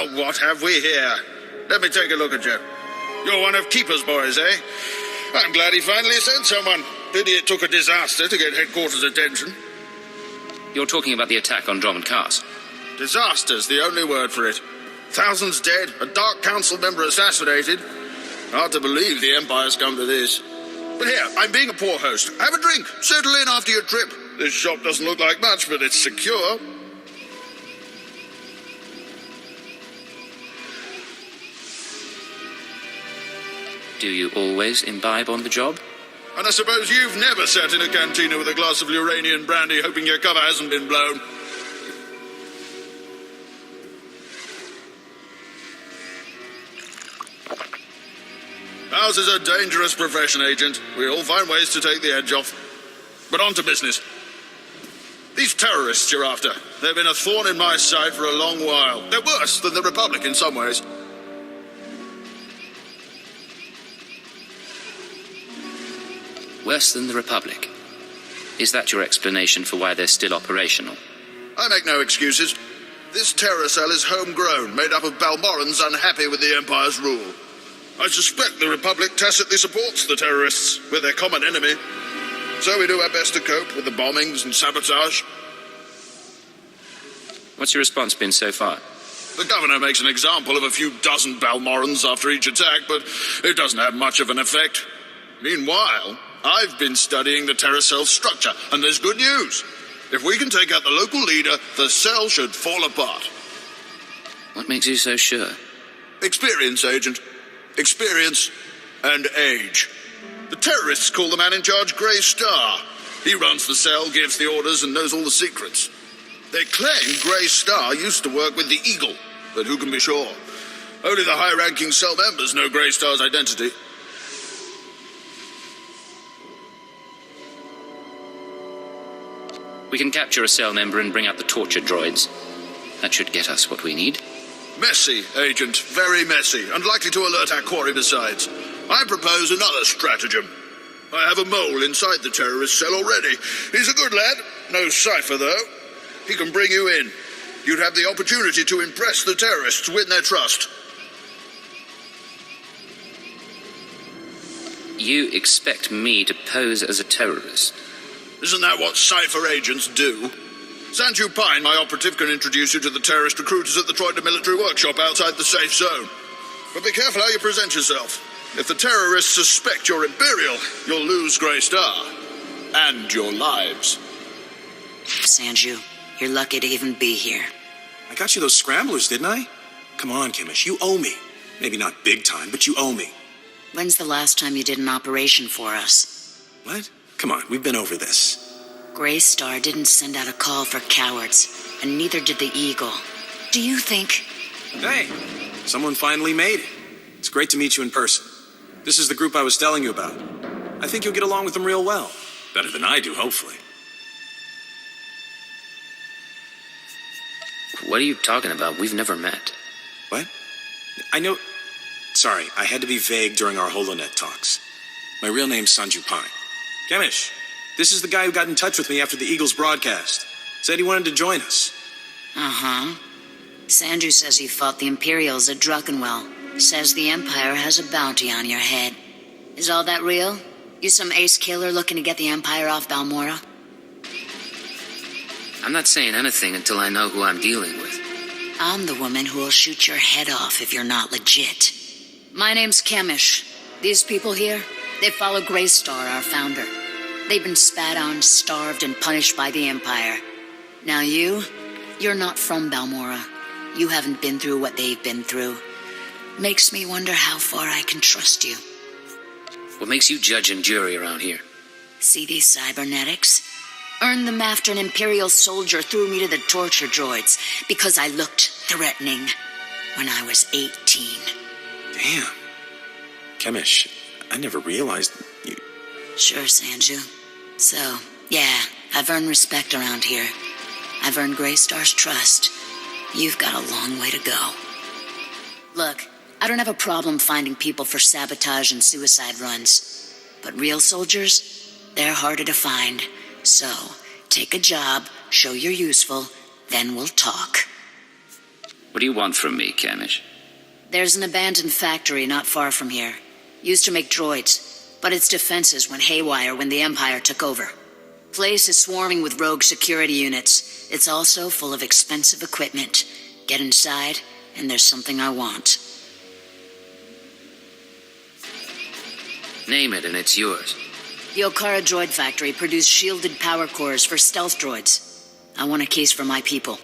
Well, what have we here? Let me take a look at you. You're one of Keeper's boys, eh? I'm glad he finally sent someone. Pity it took a disaster to get headquarters' attention. You're talking about the attack on Drummond Cast. Disaster's the only word for it. Thousands dead, a Dark Council member assassinated. Hard to believe the Empire's come to this. But here, I'm being a poor host. Have a drink. Settle in after your trip. This shop doesn't look like much, but it's secure. Do you always imbibe on the job? And I suppose you've never sat in a cantina with a glass of Uranian brandy hoping your cover hasn't been blown. Ours is a dangerous profession, Agent. We all find ways to take the edge off. But on to business. These terrorists you're after, they've been a thorn in my side for a long while. They're worse than the Republic in some ways. Worse than the Republic? Is that your explanation for why they're still operational? I make no excuses. This terror cell is homegrown, made up of Balmorans unhappy with the Empire's rule. I suspect the Republic tacitly supports the terrorists. We're their common enemy. So we do our best to cope with the bombings and sabotage. What's your response been so far? The governor makes an example of a few dozen Balmorans after each attack, but it doesn't have much of an effect. Meanwhile, I've been studying the terror cell's structure, and there's good news. If we can take out the local leader, the cell should fall apart. What makes you so sure? Experience, Agent. Experience and age. The terrorists call the man in charge Grey Star. He runs the cell, gives the orders, and knows all the secrets. They claim Grey Star used to work with the Eagle, but who can be sure? Only the high-ranking cell members know Grey Star's identity. We can capture a cell member and bring out the torture droids. That should get us what we need. Messy, Agent. Very messy, and likely to alert our quarry besides. I propose another stratagem. I have a mole inside the terrorist cell already. He's a good lad. No cipher, though. He can bring you in. You'd have the opportunity to impress the terrorists, win their trust. You expect me to pose as a terrorist? Isn't that what cipher agents do? Sanju Pine, my operative, can introduce you to the terrorist recruiters at the Troida military workshop outside the safe zone. But be careful how you present yourself. If the terrorists suspect you're Imperial, you'll lose Grey Star. And your lives. Sanju, you're lucky to even be here. I got you those scramblers, didn't I? Come on, Kimmish, you owe me. Maybe not big time, but you owe me. When's the last time you did an operation for us? What? Come on, we've been over this. Grey Star didn't send out a call for cowards, and neither did the Eagle. Do you think... Hey, someone finally made it. It's great to meet you in person. This is the group I was telling you about. I think you'll get along with them real well. Better than I do, hopefully. What are you talking about? We've never met. What? I know... Sorry, I had to be vague during our HoloNet talks. My real name's Sanju Pine. Kemish, this is the guy who got in touch with me after the Eagles broadcast. Said he wanted to join us. Uh-huh. Sanju says you fought the Imperials at Druckenwell. Says the Empire has a bounty on your head. Is all that real? You some ace killer looking to get the Empire off Balmora? I'm not saying anything until I know who I'm dealing with. I'm the woman who will shoot your head off if you're not legit. My name's Kemish. These people here, they follow Grey Star, our founder. They've been spat on, starved, and punished by the Empire. Now you're not from Balmora. You haven't been through what they've been through. Makes me wonder how far I can trust you. What makes you judge and jury around here? See these cybernetics? Earned them after an Imperial soldier threw me to the torture droids because I looked threatening when I was 18. Damn. Kemish, I never realized you... Sure, Sanju. So, yeah, I've earned respect around here. I've earned Grey Star's trust. You've got a long way to go. Look, I don't have a problem finding people for sabotage and suicide runs. But real soldiers, they're harder to find. So, take a job, show you're useful, then we'll talk. What do you want from me, Camish? There's an abandoned factory not far from here. Used to make droids, but its defenses went haywire when the Empire took over. Place is swarming with rogue security units. It's also full of expensive equipment. Get inside, and there's something I want. Name it and it's yours. The Okara Droid Factory produced shielded power cores for stealth droids. I want a case for my people.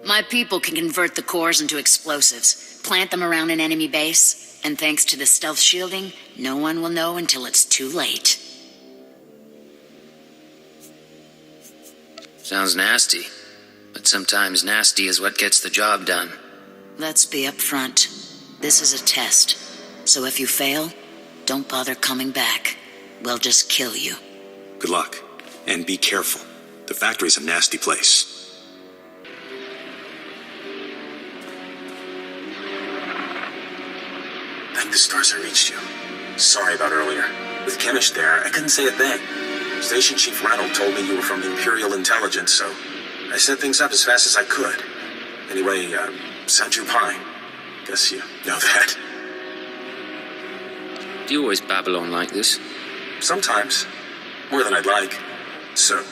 My people can convert the cores into explosives, plant them around an enemy base, and thanks to the stealth shielding, no one will know until it's too late. Sounds nasty, but sometimes nasty is what gets the job done. Let's be upfront. This is a test, so if you fail, don't bother coming back. We'll just kill you. Good luck. And be careful. The factory's a nasty place. Thank the stars I reached you. Sorry about earlier. With Camish there, I couldn't say a thing. Station Chief Ranald told me you were from the Imperial Intelligence, so I set things up as fast as I could. Anyway, Sanju Pine. Guess you know that. Do you always babble on like this? Sometimes. More than I'd like. So,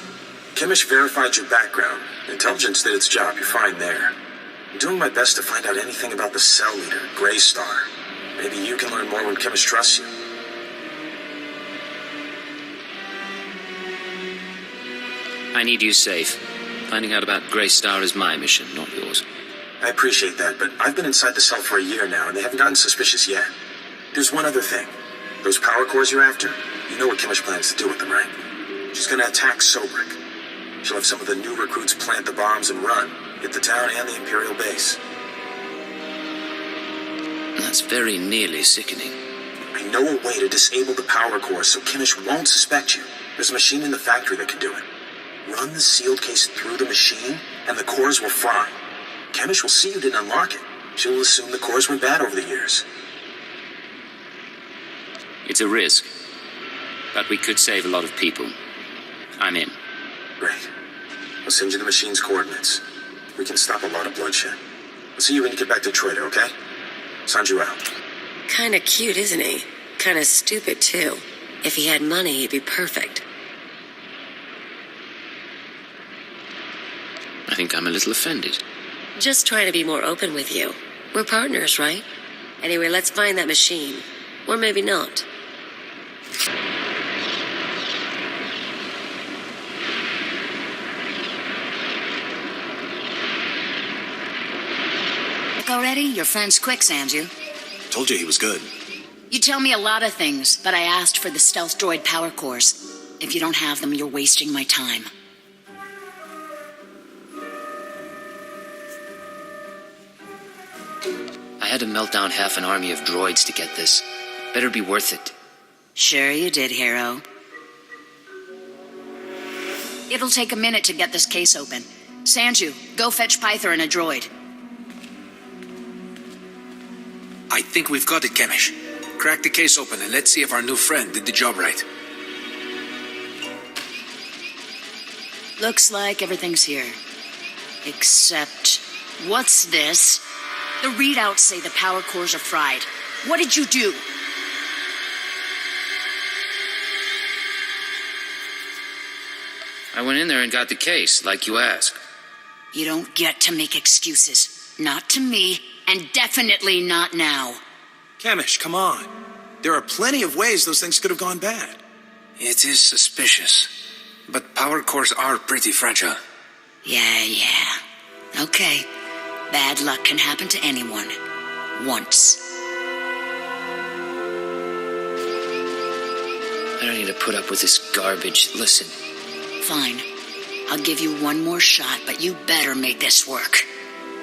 Camish verified your background. Intelligence did its job. You're fine there. I'm doing my best to find out anything about the cell leader, Grey Star. Maybe you can learn more when Camish trusts you. I need you safe. Finding out about Grey Star is my mission, not yours. I appreciate that, but I've been inside the cell for a year now, and they haven't gotten suspicious yet. There's one other thing. Those power cores you're after, you know what Camish plans to do with them, right? She's gonna attack Sobrik. She'll have some of the new recruits plant the bombs and run, hit the town and the Imperial base. That's very nearly sickening. I know a way to disable the power cores so Camish won't suspect you. There's a machine in the factory that can do it. Run the sealed case through the machine, and the cores will fry. Camish will see you didn't unlock it. She'll assume the cores went bad over the years. It's a risk, but we could save a lot of people. I'm in. Great. I'll send you the machine's coordinates. We can stop a lot of bloodshed. I'll see you when you get back to Troida, okay? Sanju out. Kinda cute, isn't he? Kinda stupid, too. If he had money, he'd be perfect. I think I'm a little offended. Just trying to be more open with you. We're partners, right? Anyway, let's find that machine. Or maybe not. Already? Your friend's quicksands you. Told you he was good. You tell me a lot of things, but I asked for the stealth droid power cores. If you don't have them, you're wasting my time. I had to melt down half an army of droids to get this. Better be worth it. Sure you did, hero. It'll take a minute to get this case open. Sanju, go fetch Pythor and a droid. I think we've got it, Camish. Crack the case open and let's see if our new friend did the job right. Looks like everything's here. Except, what's this? The readouts say the power cores are fried. What did you do? I went in there and got the case, like you asked. You don't get to make excuses. Not to me, and definitely not now. Camish, come on. There are plenty of ways those things could have gone bad. It is suspicious, but power cores are pretty fragile. Yeah. Okay. Bad luck can happen to anyone. Once. I don't need to put up with this garbage. Listen. Fine. I'll give you one more shot, but you better make this work.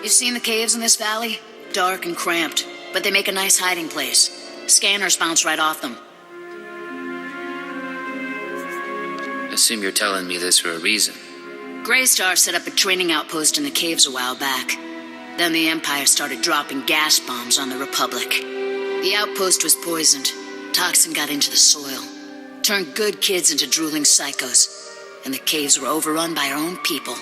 You've seen the caves in this valley? Dark and cramped, but they make a nice hiding place. Scanners bounce right off them. Assume you're telling me this for a reason. Grey Star set up a training outpost in the caves a while back. Then the Empire started dropping gas bombs on the Republic. The outpost was poisoned. Toxin got into the soil. Turned good kids into drooling psychos. And the caves were overrun by our own people.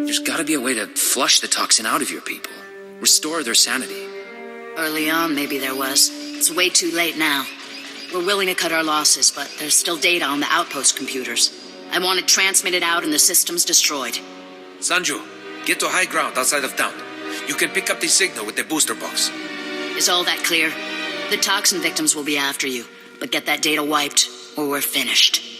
You're There's gotta be a way to flush the toxin out of your people. Restore their sanity. Early on, maybe there was. It's way too late now. We're willing to cut our losses, but there's still data on the outpost computers. I want it transmitted out and the systems destroyed. Sanju, get to high ground outside of town. You can pick up the signal with the booster box. Is all that clear? The toxin victims will be after you, but get that data wiped, or we're finished.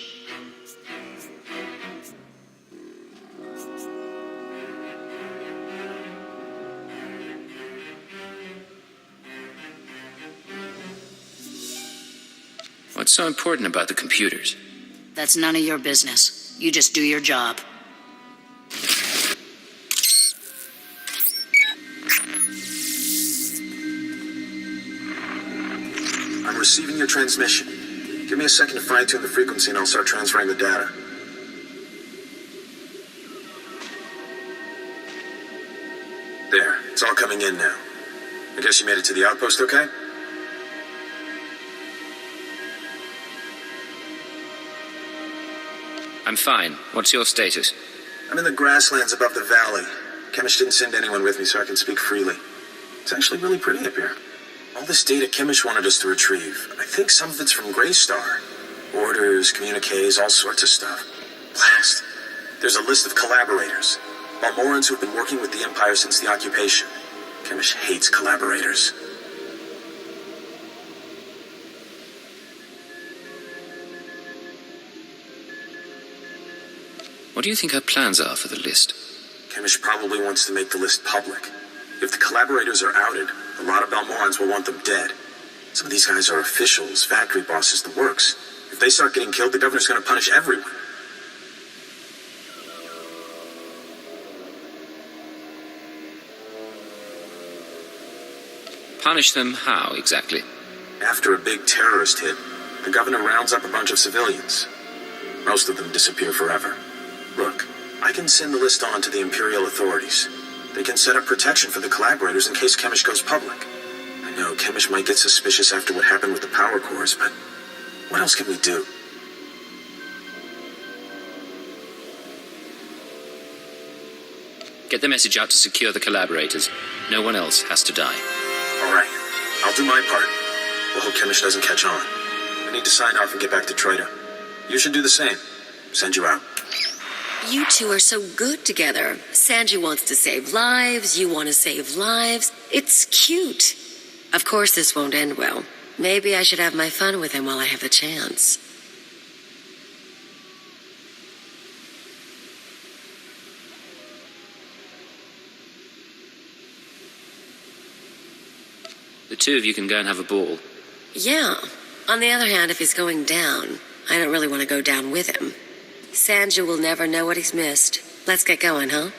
What's so important about the computers? That's none of your business. You just do your job. I'm receiving your transmission. Give me a second to fine-tune the frequency and I'll start transferring the data. There, it's all coming in now. I guess you made it to the outpost okay? I'm fine. What's your status? I'm in the grasslands above the valley. Chemish didn't send anyone with me so I can speak freely. It's actually really pretty up here. All this data Chemish wanted us to retrieve. I think some of it's from Greystar. Orders, communiques, all sorts of stuff. Blast. There's a list of collaborators. Balmorans who've been working with the Empire since the occupation. Chemish hates collaborators. What do you think her plans are for the list? Chemish probably wants to make the list public. If the collaborators are outed, a lot of Balmorans will want them dead. Some of these guys are officials, factory bosses, the works. If they start getting killed, the governor's going to punish everyone. Punish them how, exactly? After a big terrorist hit, the governor rounds up a bunch of civilians. Most of them disappear forever. Look, I can send the list on to the Imperial authorities. They can set up protection for the collaborators in case Chemish goes public. I know Chemish might get suspicious after what happened with the power cores, but what else can we do? Get the message out to secure the collaborators. No one else has to die. All right, I'll do my part. We'll hope Chemish doesn't catch on. I need to sign off and get back to Troida. You should do the same. Send you out. You two are so good together. Sanji wants to save lives, you want to save lives. It's cute. Of course this won't end well. Maybe I should have my fun with him while I have the chance. The two of you can go and have a ball. Yeah. On the other hand, if he's going down, I don't really want to go down with him. Sanju will never know what he's missed. Let's get going, huh?